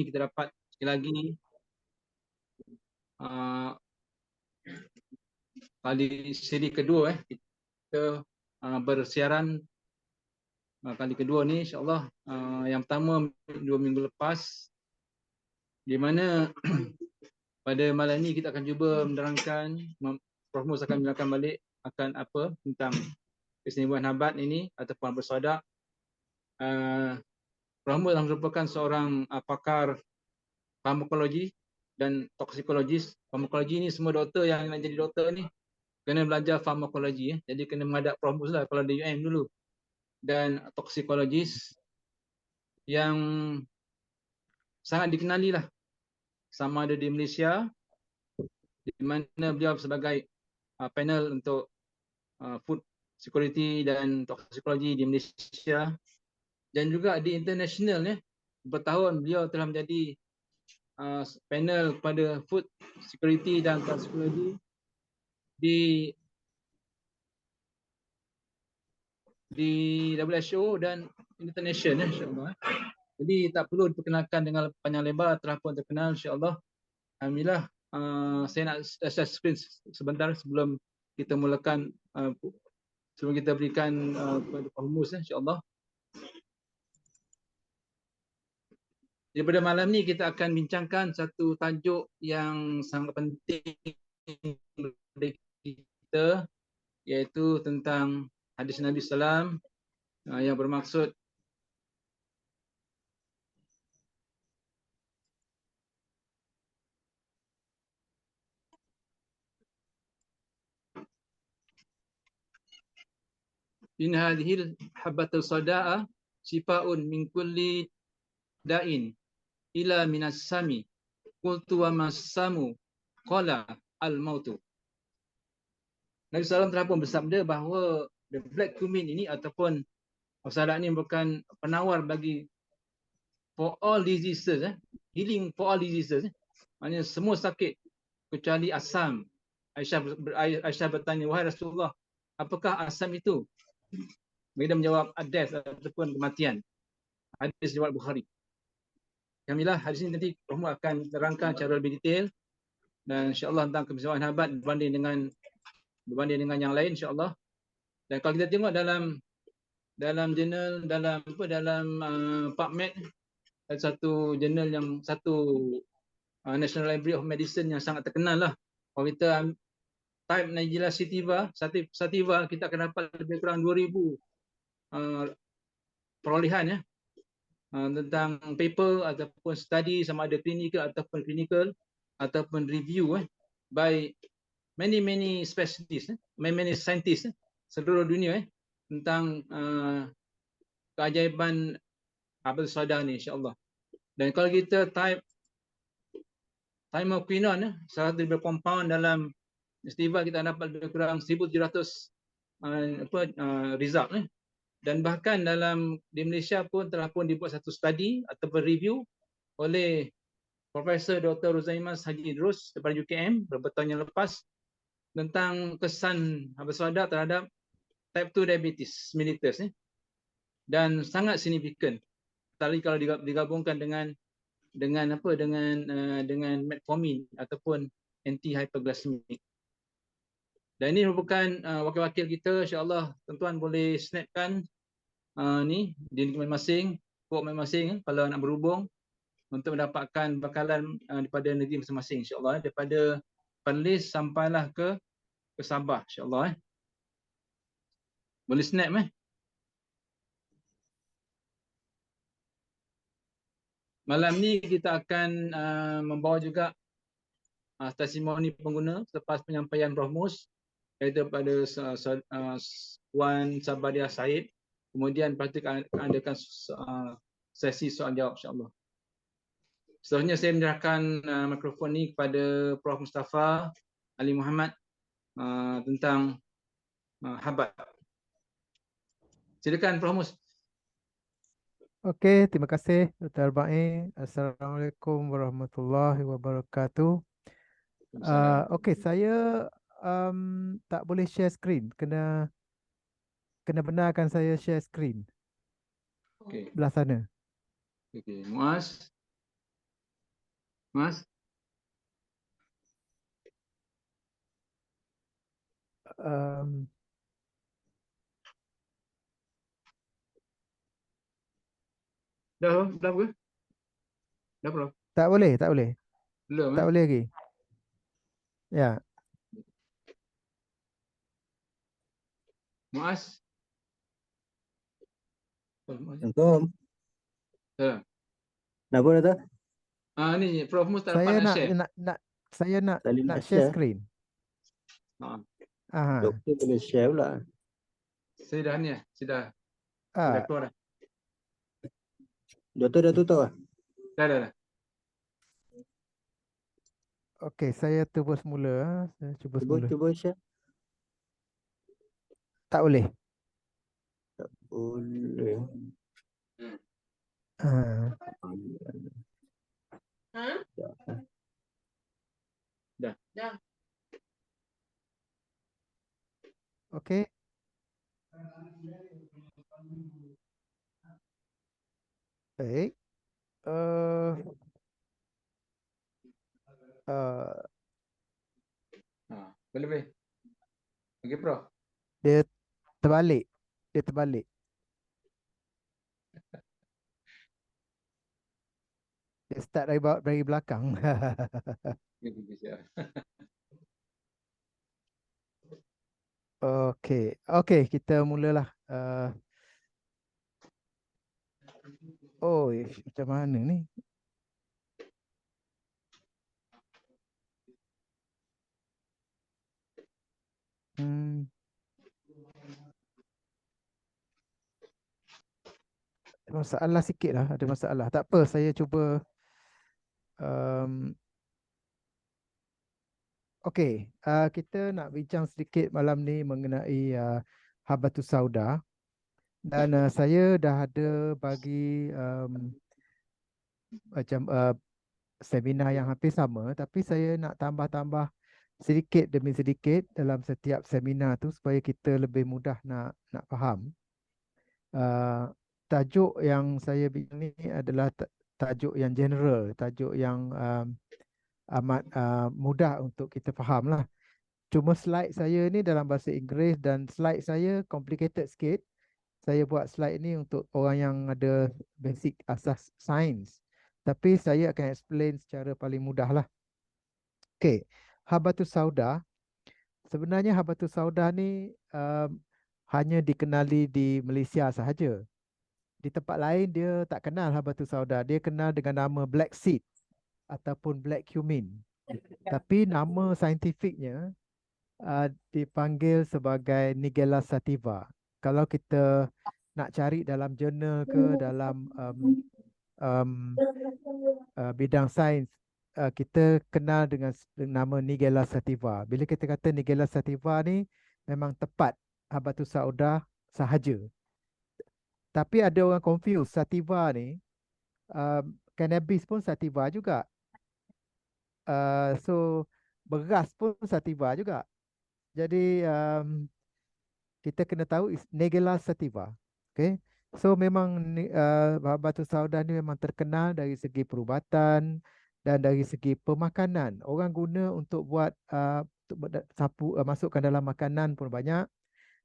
kita dapat sekali lagi uh, kali siri kedua kita bersiaran kali kedua ni, insyaAllah. Yang pertama 2 minggu lepas, di mana pada malam ni kita akan cuba menerangkan, Prof Mus akan menerangkan balik akan apa tentang keistimewaan habat ini ataupun bersodak. Prof Mus merupakan seorang pakar farmakologi dan toksikologis. Farmakologi ni semua doktor yang nak jadi doktor ni kena belajar farmakologi. Jadi kena menghadap Prof Mus lah kalau di UM dulu. Dan toksikologis yang sangat dikenali lah, sama ada di Malaysia, di mana beliau sebagai panel untuk food security dan toksikologi di Malaysia, dan juga di international ya. Bertahun beliau telah menjadi panel kepada food security dan toksikologi di WHO dan international insya-Allah. Jadi tak perlu diperkenalkan dengan panjang lebar, telah pun terkenal insya-Allah. Alhamdulillah. Saya nak share screen sebentar sebelum kita mulakan, sebelum kita berikan kepada Pak Humus insya-Allah. Jadi pada malam ni kita akan bincangkan satu tajuk yang sangat penting bagi kita, iaitu tentang hadis Nabi Sallam yang bermaksud in hadhil habbatus sada'a sifaun min kulli da'in ila minas sami qultu wa masamu qala al mautu. Nabi SAW telah pun bersabda bahawa the black cumin ini ataupun sadak ini merupakan penawar bagi for all diseases, healing for all diseases. Maknanya semua sakit kecuali asam. Aisyah bertanya, wahai Rasulullah, apakah asam itu? Mereka menjawab death ataupun kematian. Hadis riwayat Bukhari. Alhamdulillah, hadis ini nanti Rahmat akan terangkan secara lebih detail, dan insya-Allah tentang keistimewaan habat berbanding dengan yang lain insya-Allah. Dan kalau kita tengok dalam jurnal, dalam PubMed, ada satu jurnal yang National Library of Medicine yang sangat terkenal lah. Kalau kita type Naegula sativa, kita akan dapat lebih kurang 2000 perolehan ya, tentang paper ataupun study, sama ada clinical ataupun review by many specialists, many scientists seluruh dunia tentang keajaiban habis sadar ni insya-Allah. Dan kalau kita type thymoquinone, salah satu compound dalam sativa, kita dapat lebih kurang 1700 result dan bahkan di Malaysia pun telah pun dibuat satu study ataupun review oleh Profesor Dr. Ruzaimas Haji Idrus daripada UKM beberapa tahun yang lepas tentang kesan habis sadar terhadap type 2 diabetes mellitus dan sangat signifikan. Tadi kalau digabungkan dengan metformin ataupun anti hyperglycemic. Dan ini merupakan wakil-wakil kita, insya-Allah tuan-tuan boleh snapkan ni di negeri masing-masing, port masing-masing kalau nak berhubung untuk mendapatkan bekalan daripada negeri masing-masing insya-Allah, daripada Perlis sampailah ke Sabah insya-Allah. Boleh snap Malam ni kita akan membawa juga testimoni pengguna selepas penyampaian Prof Mus, iaitu pada Wan Sabadia Said. Kemudian kita akan adakan sesi soal jawab insya-Allah. Seterusnya saya menyerahkan mikrofon ni kepada Prof Mustafa Ali Muhammad tentang habat. Silakan Prof Mus. Okey, terima kasih Dr. Arbain. Assalamualaikum warahmatullahi wabarakatuh. Okey, saya tak boleh share screen. Kena benarkan saya share screen. Okey. Belah sana. Okey, Muaz. Mas? Um, Dah ke? Dah belum? tak boleh, tak boleh. Belum Tak boleh lagi. Ya, Mas? Oh, Mas. Assalamualaikum. Dah. Kenapa dah tu? Ni Prof Mus tak dapat saya nak nak share. saya nak Tadi nak nak share share. screen. Ha. Aha. Doktor boleh share pula. Saya dah ni sudah Ah, keluar dah. Doktor dah tutup lah. Dah. okey, saya cuba semula. Saya cuba semula. Cuba share. Tak boleh. Boleh. Ah, Dah. okey. Baik. Uh, uh, Boleh. Okey Prof. dia terbalik. Dia terbalik. Dia start dari belakang. Okey. Okey, kita mulalah. Oh, macam mana ni? Hmm. Ada masalah sikit lah. Ada masalah. Tak apa, saya cuba. Um, Okey, kita nak bincang sedikit malam ni mengenai Habatus Sauda. Dan saya dah ada bagi macam seminar yang hampir sama, tapi saya nak tambah-tambah sedikit demi sedikit dalam setiap seminar tu supaya kita lebih mudah nak faham. Tajuk yang saya bincang ni adalah tajuk yang general, tajuk yang amat mudah untuk kita faham lah. Cuma slide saya ni dalam bahasa Inggeris dan slide saya complicated sikit. Saya buat slide ni untuk orang yang ada basic asas sains. Tapi saya akan explain secara paling mudah lah. Okey, Habatus Sauda. Sebenarnya Habatus Sauda ni hanya dikenali di Malaysia sahaja. Di tempat lain dia tak kenal Habatus Sauda. Dia kenal dengan nama Black Seed ataupun Black Cumin. Tapi nama saintifiknya dipanggil sebagai Nigella sativa. Kalau kita nak cari dalam jurnal ke dalam um, bidang sains, kita kenal dengan nama Nigella sativa. Bila kita kata Nigella sativa ni memang tepat Habatus Sauda sahaja. Tapi ada orang confuse sativa ni, cannabis pun sativa juga. So beras pun sativa juga. Jadi kita kena tahu Nigella sativa. Okay. So memang batu sauda ni memang terkenal dari segi perubatan dan dari segi pemakanan. Orang guna untuk buat sapu, masukkan dalam makanan pun banyak.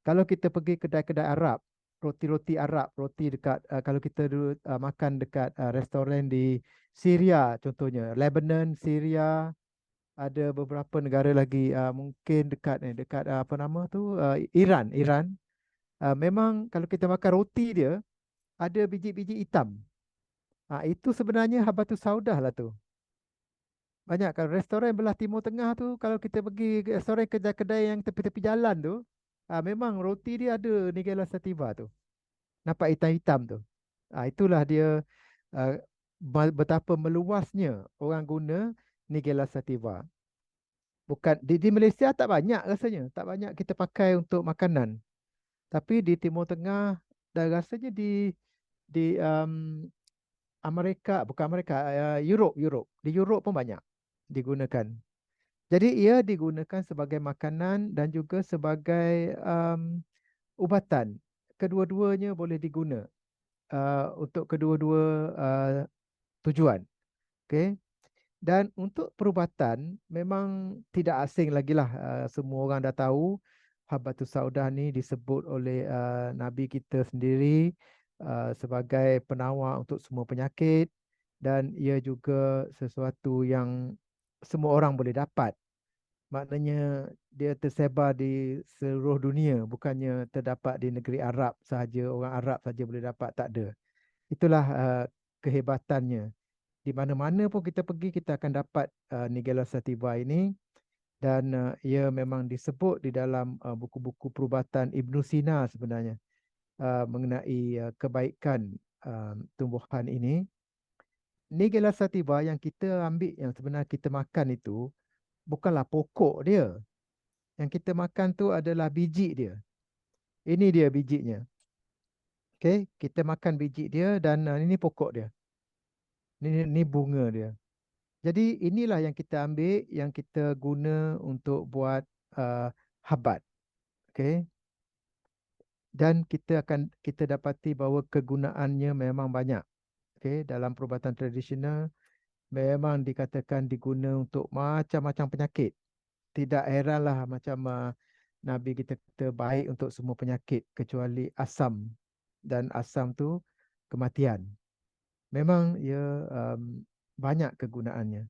Kalau kita pergi kedai-kedai Arab, roti-roti Arab, roti dekat kalau kita dulu makan dekat restoran di Syria contohnya, Lebanon, Syria, ada beberapa negara lagi mungkin dekat apa nama tu Iran. Memang kalau kita makan roti dia ada biji-biji hitam. Itu sebenarnya habatus sauda lah tu. Banyak kalau restoran belah Timur Tengah tu, kalau kita pergi ke restoran kedai-kedai yang tepi-tepi jalan tu, memang roti dia ada Nigella sativa tu. Nampak hitam-hitam tu. Itulah dia betapa meluasnya orang guna Nigella sativa. Bukan di Malaysia tak banyak rasanya, tak banyak kita pakai untuk makanan. Tapi di Timur Tengah dan rasanya di Amerika, bukan Amerika, Europe. Di Europe pun banyak digunakan. Jadi ia digunakan sebagai makanan dan juga sebagai ubatan. Kedua-duanya boleh diguna untuk kedua-dua tujuan. Okay. Dan untuk perubatan memang tidak asing lagi lah. Semua orang dah tahu Habbatus Saudah ni disebut oleh Nabi kita sendiri sebagai penawar untuk semua penyakit, dan ia juga sesuatu yang semua orang boleh dapat. Maknanya dia tersebar di seluruh dunia, bukannya terdapat di negeri Arab sahaja, orang Arab saja boleh dapat, tak ada. Itulah kehebatannya. Di mana-mana pun kita pergi, kita akan dapat Nigella sativa ini, dan ia memang disebut di dalam buku-buku perubatan Ibnu Sina sebenarnya mengenai kebaikan tumbuhan ini. Nigella sativa yang kita ambil, yang sebenarnya kita makan itu bukanlah pokok dia. Yang kita makan tu adalah biji dia. Ini dia bijinya. Okey, kita makan biji dia, dan ini pokok dia. Ini bunga dia. Jadi inilah yang kita ambil, yang kita guna untuk buat habat. Okey. Dan kita dapati bahawa kegunaannya memang banyak. Okey, dalam perubatan tradisional memang dikatakan diguna untuk macam-macam penyakit. Tidak heranlah macam Nabi kita kata baik untuk semua penyakit kecuali asam, dan asam tu kematian. Memang ia banyak kegunaannya.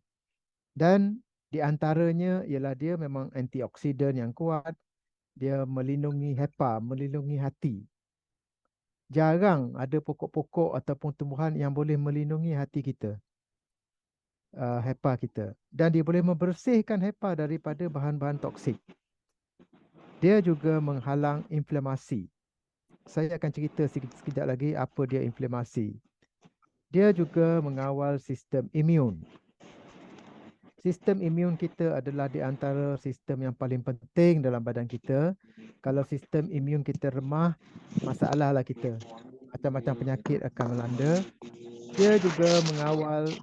Dan di antaranya ialah dia memang antioksidan yang kuat. Dia melindungi hepa, melindungi hati. Jarang ada pokok-pokok ataupun tumbuhan yang boleh melindungi hati kita, hepa kita. Dan dia boleh membersihkan hepa daripada bahan-bahan toksik. Dia juga menghalang inflamasi. Saya akan cerita sekejap lagi apa dia inflamasi. Dia juga mengawal sistem imun. Sistem imun kita adalah di antara sistem yang paling penting dalam badan kita. Kalau sistem imun kita remah, masalahlah kita. Macam-macam penyakit akan melanda. Dia juga mengawal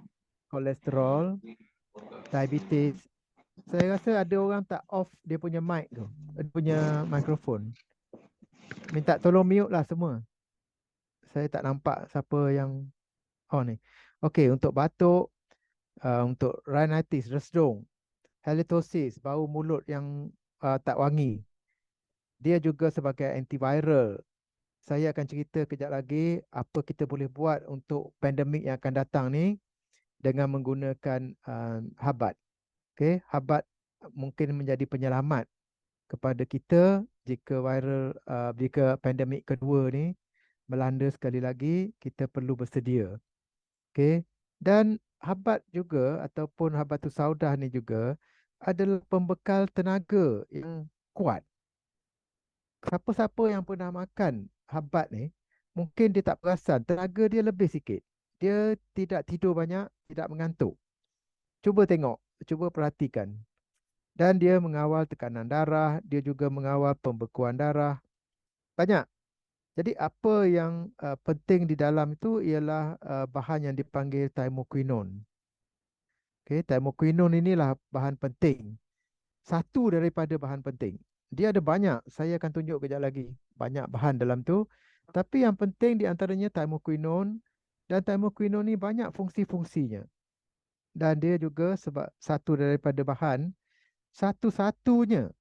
kolesterol, diabetes. Saya rasa ada orang tak off dia punya mic tu, dia punya mikrofon. Minta tolong mute lah semua. Saya tak nampak siapa yang on ni. Okey, untuk batuk, untuk rhinitis, resdung, halitosis, bau mulut yang tak wangi. Dia juga sebagai antiviral. Saya akan cerita kejap lagi apa kita boleh buat untuk pandemik yang akan datang ni dengan menggunakan habat. Okey, habat mungkin menjadi penyelamat kepada kita jika pandemik kedua ni melanda sekali lagi, kita perlu bersedia. Okey. Dan habat juga ataupun Habbatus Saudah ni juga adalah pembekal tenaga yang kuat. Siapa-siapa yang pernah makan habat ni, mungkin dia tak perasan, tenaga dia lebih sikit. Dia tidak tidur banyak, tidak mengantuk. Cuba tengok, cuba perhatikan. Dan dia mengawal tekanan darah, dia juga mengawal pembekuan darah. Banyak. Jadi apa yang penting di dalam itu ialah bahan yang dipanggil thymoquinone. Okay, thymoquinone inilah bahan penting. Satu daripada bahan penting. Dia ada banyak, saya akan tunjuk kejap lagi. Banyak bahan dalam tu. Tapi yang penting di antaranya thymoquinone. Dan thymoquinone ni banyak fungsi-fungsinya. Dan dia juga sebab satu daripada bahan, satu-satunya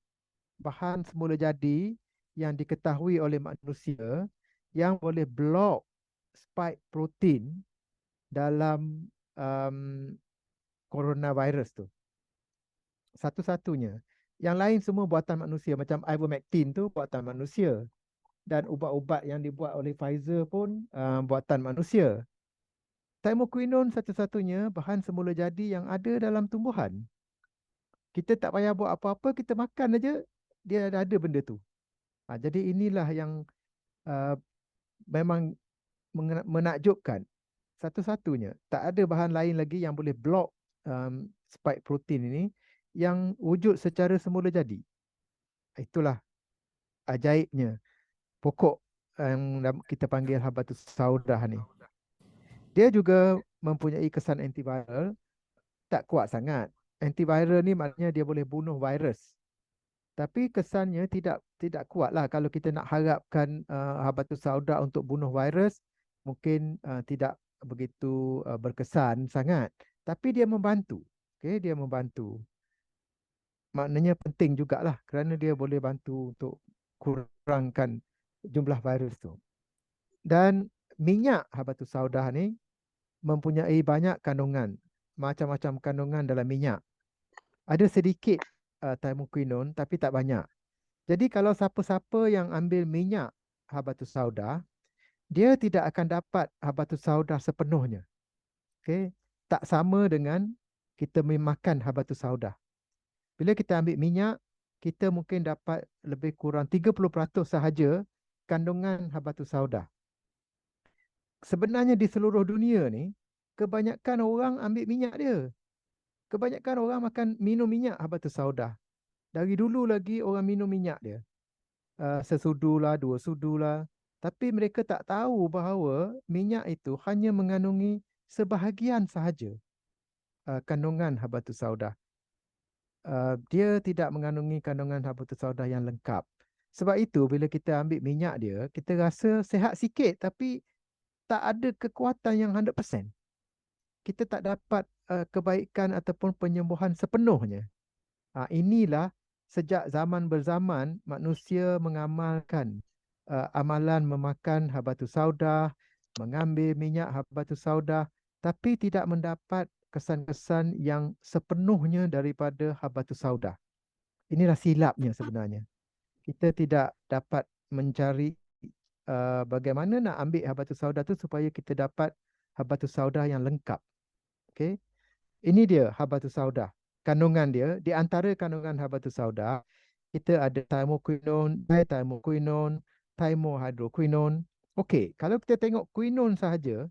bahan semula jadi yang diketahui oleh manusia yang boleh block spike protein dalam coronavirus tu. Satu-satunya. Yang lain semua buatan manusia. Macam ivermectin tu buatan manusia. Dan ubat-ubat yang dibuat oleh Pfizer pun buatan manusia. Thymoquinone satu-satunya bahan semula jadi yang ada dalam tumbuhan. Kita tak payah buat apa-apa, kita makan aja, dia ada benda tu. Jadi inilah yang memang menakjubkan. Satu-satunya. Tak ada bahan lain lagi yang boleh block spike protein ini yang wujud secara semula jadi. Itulah ajaibnya pokok yang kita panggil Habbatus Saudah ni. Dia juga mempunyai kesan antiviral, tak kuat sangat. Antiviral ni maknanya dia boleh bunuh virus. Tapi kesannya tidak kuat lah. Kalau kita nak harapkan Habbatus Saudah untuk bunuh virus, mungkin tidak begitu berkesan sangat. Tapi dia membantu. Okey, dia membantu. Maknanya penting jugalah kerana dia boleh bantu untuk kurangkan jumlah virus tu. Dan minyak habatus sauda ni mempunyai banyak kandungan, macam-macam kandungan dalam minyak. Ada sedikit thymoquinone tapi tak banyak. Jadi kalau siapa-siapa yang ambil minyak habatus sauda, dia tidak akan dapat habatus sauda sepenuhnya. Okey, tak sama dengan kita memakan habatus sauda. Bila kita ambil minyak, kita mungkin dapat lebih kurang 30% sahaja kandungan habatus sauda. Sebenarnya di seluruh dunia ni, kebanyakan orang ambil minyak dia. Kebanyakan orang makan minum minyak habatus sauda. Dari dulu lagi orang minum minyak dia. Sesudu lah, 2 sudu lah. Tapi mereka tak tahu bahawa minyak itu hanya mengandungi sebahagian sahaja kandungan habatus sauda. Dia tidak mengandungi kandungan habatus sauda yang lengkap. Sebab itu bila kita ambil minyak dia, kita rasa sihat sikit tapi tak ada kekuatan yang 100%. Kita tak dapat kebaikan ataupun penyembuhan sepenuhnya. Inilah sejak zaman berzaman manusia mengamalkan amalan memakan habatus sauda, mengambil minyak habatus sauda, tapi tidak mendapat kesan-kesan yang sepenuhnya daripada habatus sauda. Inilah silapnya sebenarnya. Kita tidak dapat mencari bagaimana nak ambil habatus sauda tu supaya kita dapat habatus sauda yang lengkap. Okey. Ini dia habatus sauda. Kandungan dia, di antara kandungan habatus sauda, kita ada thymoquinone, dithymoquinone, thymohydroquinone. Okey, kalau kita tengok quinone sahaja,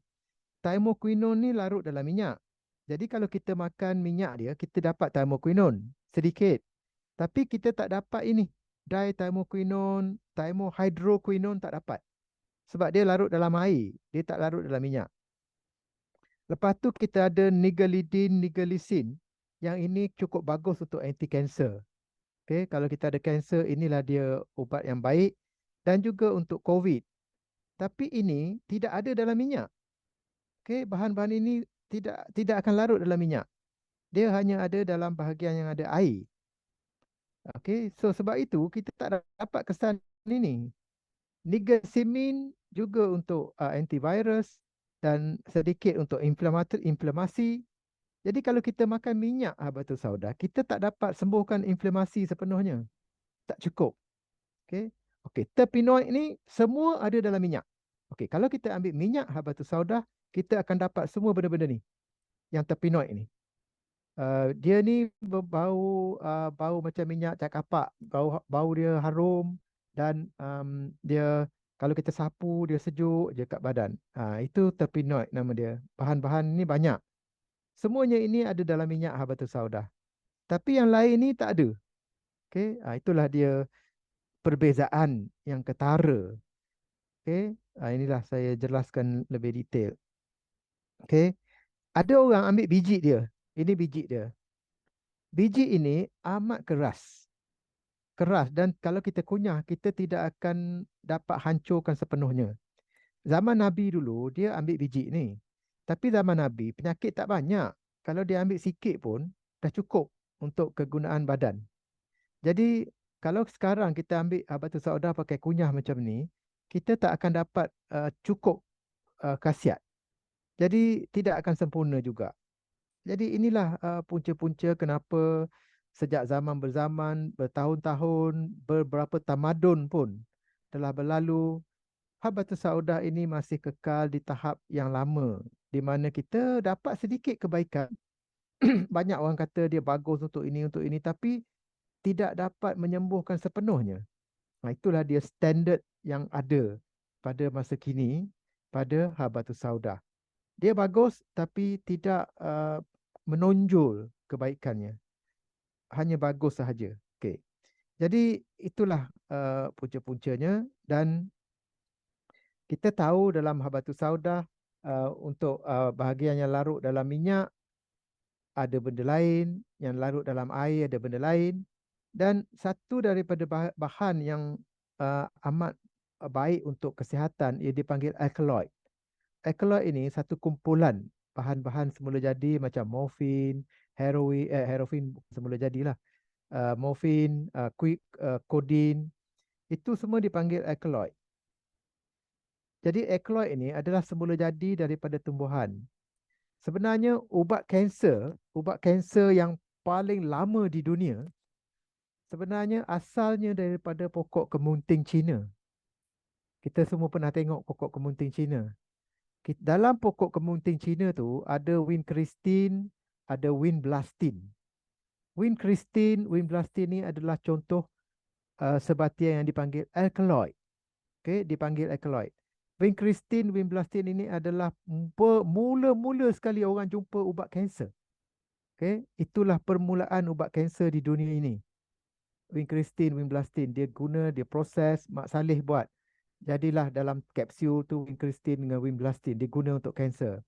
thymoquinone ni larut dalam minyak. Jadi kalau kita makan minyak dia, kita dapat thymoquinone sedikit. Tapi kita tak dapat ini, dithymoquinone, thymohydroquinone tak dapat. Sebab dia larut dalam air, dia tak larut dalam minyak. Lepas tu kita ada nigelidine, nigelisin. Yang ini cukup bagus untuk anti-kanser. Okay, kalau kita ada kanser, inilah dia ubat yang baik. Dan juga untuk COVID. Tapi ini tidak ada dalam minyak. Okay, bahan-bahan ini tidak akan larut dalam minyak. Dia hanya ada dalam bahagian yang ada air. Okay, so sebab itu kita tak dapat kesan ini. Niacinamide juga untuk antivirus dan sedikit untuk inflamasi. Jadi kalau kita makan minyak habatus sauda, kita tak dapat sembuhkan inflamasi sepenuhnya. Tak cukup. Okey. Okey, terpenoid ni semua ada dalam minyak. Okey, kalau kita ambil minyak habatus sauda, kita akan dapat semua benda-benda ni. Yang terpenoid ni. Dia ni berbau bau macam minyak cat kapak. Bau dia harum dan dia kalau kita sapu dia sejuk je kat badan. Itu terpenoid nama dia. Bahan-bahan ni banyak. Semuanya ini ada dalam minyak habatus sauda. Tapi yang lain ni tak ada. Okey, itulah dia perbezaan yang ketara. Okey, inilah saya jelaskan lebih detail. Okey, ada orang ambil biji dia. Ini biji dia. Biji ini amat keras. Keras dan kalau kita kunyah, kita tidak akan dapat hancurkan sepenuhnya. Zaman Nabi dulu, dia ambil biji ni. Tapi zaman Nabi, penyakit tak banyak. Kalau dia ambil sikit pun, dah cukup untuk kegunaan badan. Jadi, kalau sekarang kita ambil habatus sauda pakai kunyah macam ni, kita tak akan dapat cukup khasiat. Jadi, tidak akan sempurna juga. Jadi, inilah punca-punca kenapa sejak zaman berzaman, bertahun-tahun, beberapa tamadun pun telah berlalu, habatus sauda ini masih kekal di tahap yang lama, di mana kita dapat sedikit kebaikan. Banyak orang kata dia bagus untuk ini, tapi tidak dapat menyembuhkan sepenuhnya. Itulah dia standard yang ada pada masa kini pada habatus sauda. Dia bagus tapi tidak menonjol kebaikannya. Hanya bagus sahaja. Okay. Jadi itulah punca-puncanya dan kita tahu dalam habatus sauda untuk bahagian yang larut dalam minyak ada benda lain, yang larut dalam air ada benda lain. Dan satu daripada bahan yang amat baik untuk kesihatan ia dipanggil alkaloid. Alkaloid ini satu kumpulan bahan-bahan semula jadi macam morfin, heroin semula jadilah, morfin, codeine, itu semua dipanggil alkaloid. Jadi alkaloid ini adalah semula jadi daripada tumbuhan. Sebenarnya ubat kanser yang paling lama di dunia sebenarnya asalnya daripada pokok kemunting Cina. Kita semua pernah tengok pokok kemunting Cina. Dalam pokok kemunting Cina tu ada wincristin, ada winblastin. Winblastin ni adalah contoh sebatian yang dipanggil alkaloid. Okey, dipanggil alkaloid. Winblastin ini adalah mula-mula sekali orang jumpa ubat kanser. Okey, itulah permulaan ubat kanser di dunia ini. Winblastin, dia proses, Mak Saleh buat. Jadilah dalam kapsul tu wincristin dengan winblastin diguna untuk kanser.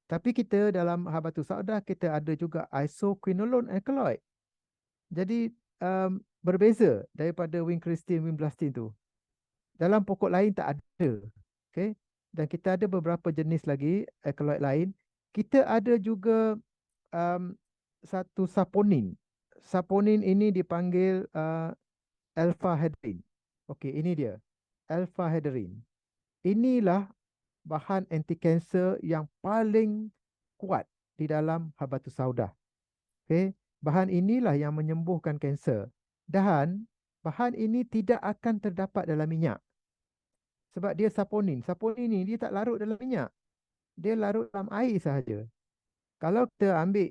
Tapi kita dalam Habatus Sauda kita ada juga isoquinolone alkaloid. Jadi berbeza daripada winblastin tu. Dalam pokok lain tak ada. Okay? Dan kita ada beberapa jenis lagi alkaloid lain. Kita ada juga satu saponin. Saponin ini dipanggil alpha-hedrin. Okey, ini dia. Alpha-hedrin. Inilah bahan anti-kanser yang paling kuat di dalam Habatus Sauda. Okay? Bahan inilah yang menyembuhkan kanser. Dan bahan ini tidak akan terdapat dalam minyak. Sebab dia saponin. Saponin ini dia tak larut dalam minyak. Dia larut dalam air sahaja. Kalau kita ambil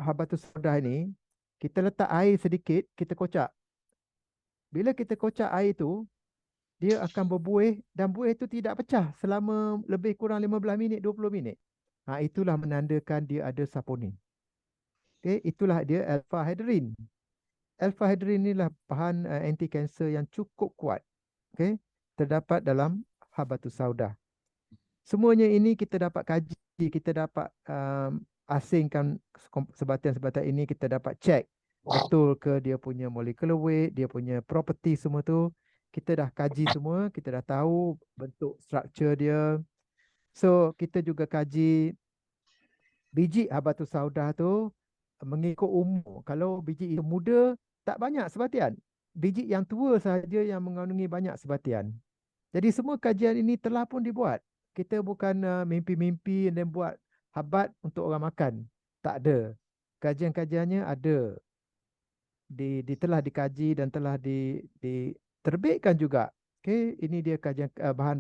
Habatus Sauda ini, kita letak air sedikit, kita kocak. Bila kita kocak air tu, dia akan berbuih dan buih itu tidak pecah selama lebih kurang 15 minit, 20 minit. Itulah menandakan dia ada saponin. Okay, itulah dia alpha-hedrin. Alpha-hedrin inilah bahan anti-kanser yang cukup kuat. Okay, terdapat dalam Habatus Sauda. Semuanya ini kita dapat kaji, kita dapat asingkan sebatian-sebatian ini, kita dapat cek betul ke dia punya molecular weight, dia punya property semua tu. Kita dah kaji semua, kita dah tahu bentuk struktur dia. So, kita juga kaji biji Habatus Sauda tu mengikut umur. Kalau biji itu muda, tak banyak sebatian. Biji yang tua sahaja yang mengandungi banyak sebatian. Jadi semua kajian ini telah pun dibuat. Kita bukan mimpi-mimpi dan buat habat untuk orang makan. Tak ada. Kajian-kajiannya ada. Telah dikaji dan telah diterbitkan juga. Okay, ini dia kajian bahan